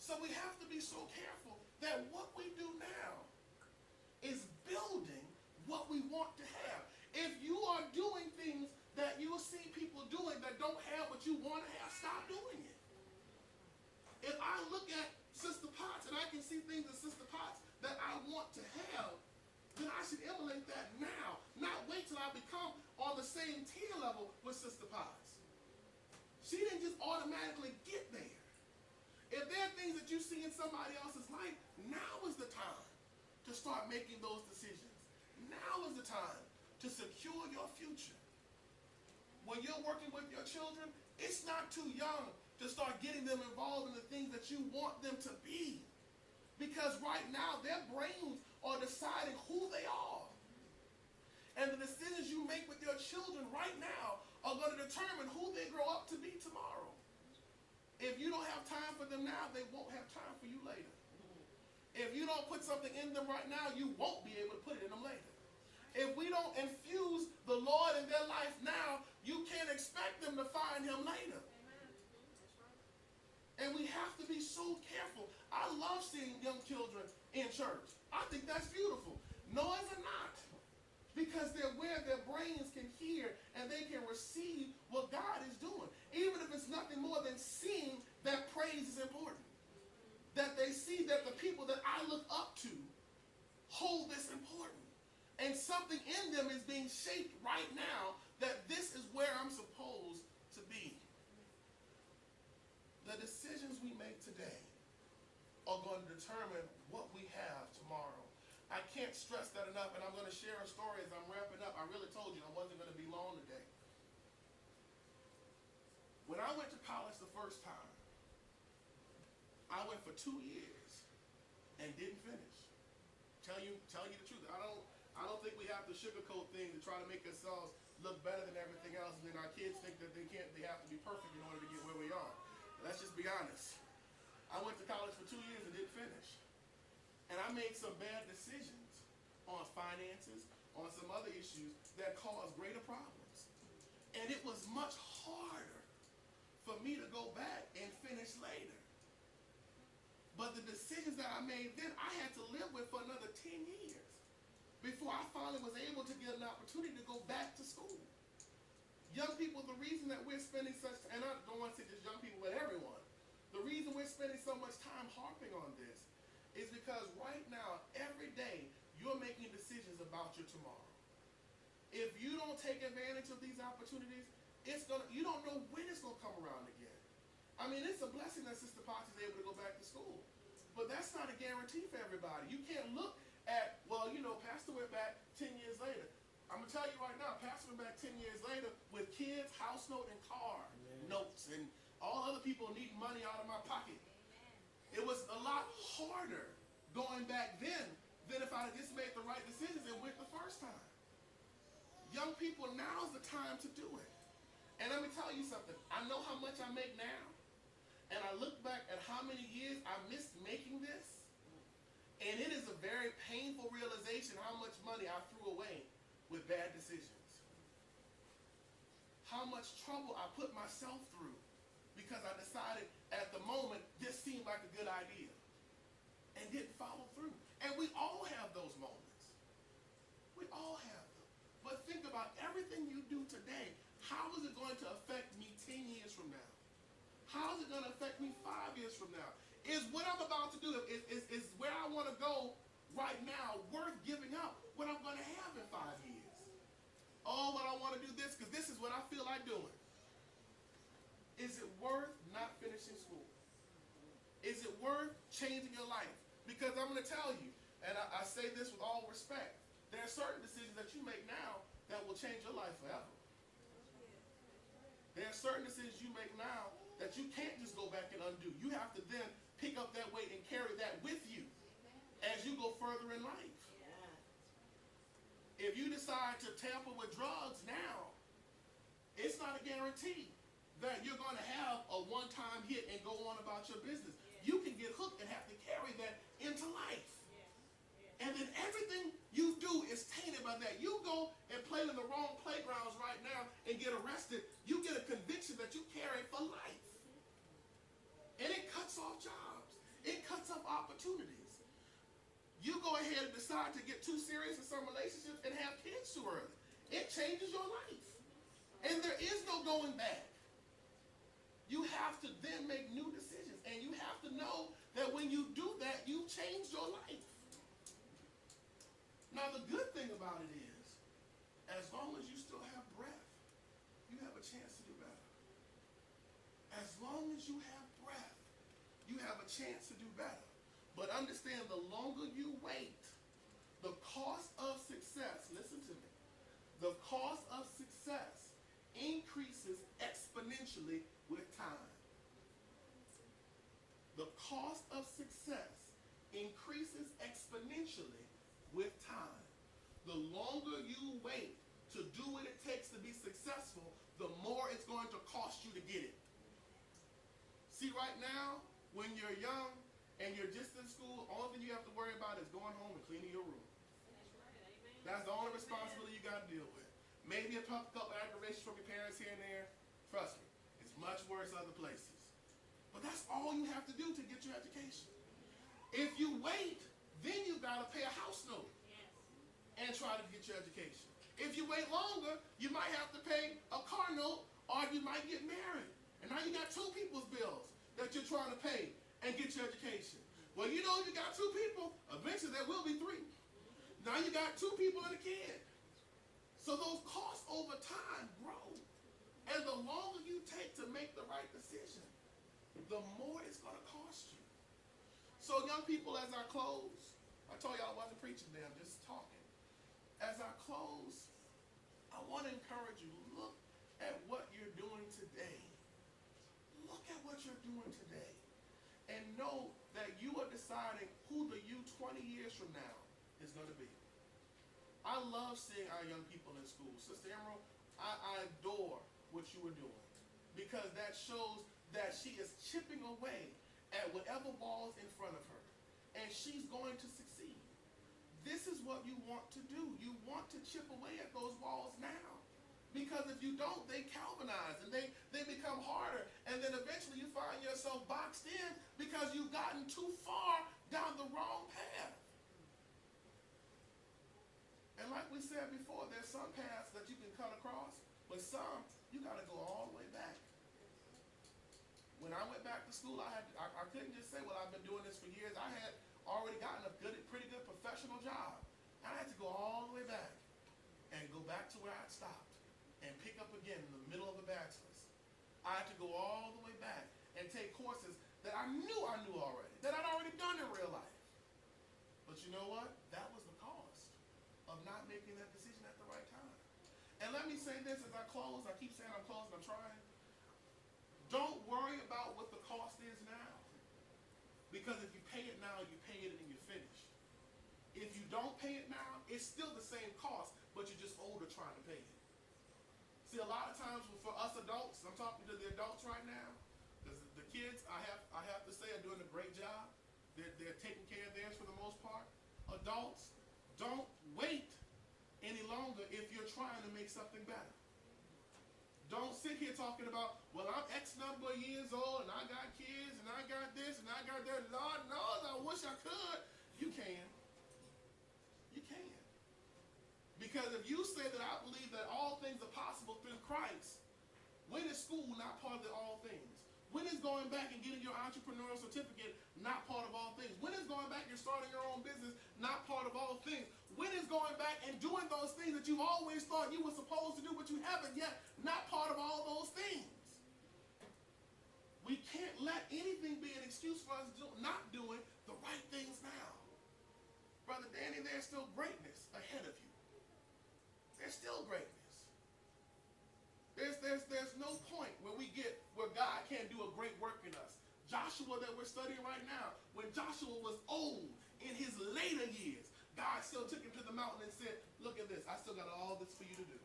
So we have to be so careful that what we do now is building what we want to have. If you are doing things that you will see people doing that don't have what you want to have, stop doing it. If I look at Sister Potts and I can see things in Sister Potts that I want to have, then I should emulate that now, not wait till I become on the same tier level with Sister Potts. She didn't just automatically get there. If there are things that you see in somebody else's life, now is the time to start making those decisions. Now is the time to secure your future. When you're working with your children, it's not too young to start getting them involved in the things that you want them to be. Because right now, their brains are deciding who they are. And the decisions you make with your children right now are going to determine who they grow up to be tomorrow. If you don't have time for them now, they won't have time for you later. If you don't put something in them right now, you won't be able to put it in them later. If we don't infuse the Lord in their life now, you can't expect them to find him later. And we have to be so careful. I love seeing young children in church. I think that's beautiful. Noise or not. Because they're where their brains can hear and they can receive what God is doing. Even if it's nothing more than seeing that praise is important. That they see that the people that I look up to hold this important. And something in them is being shaped right now that this is where I'm supposed to be. The decisions we make today are going to determine what we have tomorrow. I can't stress that enough, and I'm going to share a story as I'm wrapping up. I really told you I wasn't going to be long today. When I went to college the first time, I went for 2 years and didn't finish. Tell you the truth. I don't think we have to sugarcoat things to try to make ourselves look better than everything else, and then our kids think that they have to be perfect in order to get where we are. Let's just be honest. I went to college for 2 years and didn't finish. And I made some bad decisions on finances, on some other issues that caused greater problems. And it was much harder for me to go back and finish later. But the decisions that I made then, I had to live with for another 10 years before I finally was able to get an opportunity to go back to school. Young people, the reason that we're spending such, and I don't want to say just young people, but everyone, the reason we're spending so much time harping on this is because right now, every day, you're making decisions about your tomorrow. If you don't take advantage of these opportunities, you don't know when it's going to come around again. I mean, it's a blessing that Sister Potts is able to go back to school. But that's not a guarantee for everybody. You can't look at, well, Pastor went back 10 years later. I'm going to tell you right now, Pastor went back 10 years later with kids, house note, and car notes, and all other people needing money out of my pocket. It was a lot harder going back then than if I had just made the right decisions and went the first time. Young people, now's the time to do it. And let me tell you something. I know how much I make now. And I look back at how many years I missed making this. And it is a very painful realization how much money I threw away with bad decisions. How much trouble I put myself through because I decided at the moment this seemed like a good idea and didn't follow through. And we all have those moments. We all have them. But think about everything you do today. How is it going to affect me 10 years from now? How is it going to affect me 5 years from now? Is what I'm about to do, is where I want to go right now worth giving up what I'm going to have in 5 years? Oh, but I want to do this because this is what I feel like doing. Is it worth not finishing school? Is it worth changing your life? Because I'm going to tell you, and I say this with all respect, there are certain decisions that you make now that will change your life forever. There are certain decisions you make now that you can't just go back and undo. You have to then pick up that weight and carry that with you as you go further in life. If you decide to tamper with drugs now, it's not a guarantee that you're going to have a one-time hit and go on about your business. You can get hooked and have to carry that into life. And then everything you do is tainted by that. You go and play in the wrong playgrounds right now and get arrested. You get a conviction that you carry for life. And it cuts off jobs. go ahead and decide to get too serious in some relationships and have kids too early. It changes your life. And there is no going back. You have to then make new decisions. And you have to know that when you do that, you change your life. Now, the good thing about it is, as long as you still have breath, you have a chance to do better. As long as you have breath, you have a chance to do better. But understand, the longer you wait, the cost of success, listen to me, the cost of success increases exponentially with time. The cost of success increases exponentially with time. The longer you wait to do what it takes to be successful, the more it's going to cost you to get it. See, right now, when you're young and you're just in school, all thing you have to worry about is going home and cleaning your room. That's the only responsibility you got to deal with. Maybe a couple aggravations from your parents here and there. Trust me, it's much worse other places. But that's all you have to do to get your education. If you wait, then you got to pay a house note and try to get your education. If you wait longer, you might have to pay a car note, or you might get married. And now you got two people's bills that you're trying to pay and get your education. Well, you know, you got two people, eventually there will be three. Now you got two people and a kid. So those costs over time grow. And the longer you take to make the right decision, the more it's going to cost you. So young people, as I close, I told you I wasn't preaching there, I'm just talking. As I close, I want to encourage you, look at what you're doing today. Look at what you're doing today. And know that you are deciding who the you 20 years from now is going to be. I love seeing our young people in school. Sister Emerald, I adore what you are doing, because that shows that she is chipping away at whatever walls in front of her, and she's going to succeed. This is what you want to do. You want to chip away at those walls now, because if you don't, they Calvinize and they become harder, and then eventually you find yourself boxed in because you've gotten too far down the wrong path. And like we said before, there's some paths that you can cut across, but some you got to go all the way back. When I went back to school, I couldn't just say, well, I've been doing this for years. I had already gotten a pretty good professional job. I had to go all the way back and go back to where I had stopped and pick up again in the middle of a bachelor's. I had to go all the way back and take courses that I knew already, that I'd already done in real life. But you know what? That was the cost of not making that decision at the right time. And let me say this as I close. I keep saying I'm closing, I'm trying. Don't worry about what the cost is now. Because if you pay it now, you pay it and you're finished. If you don't pay it now, it's still the same cost, but you're just older trying to pay it. See, a lot of times for us adults, I'm talking to the adults right now, because the kids, I have to say, are doing a great job. They're taking care of theirs for the most part. Adults, don't wait any longer if you're trying to make something better. Don't sit here talking about, well, I'm X number of years old, and I got kids, and I got this, and I got that. Lord knows, I wish I could. You can. You can. Because if you say that I believe that all things are possible through Christ, when is school not part of the all things? When is going back and getting your entrepreneurial certificate not part of all things? When is going back and starting your own business not part of all things? When is going back and doing those things that you've always thought you were supposed to do, but you haven't yet, not part of all those things? We can't let anything be an excuse for us not doing the right things now. Brother Danny, there's still greatness ahead of you. There's still greatness. There's no point where God can't do a great work in us. Joshua that we're studying right now, when Joshua was old in his later years, God still took him to the mountain and said, look at this, I still got all this for you to do.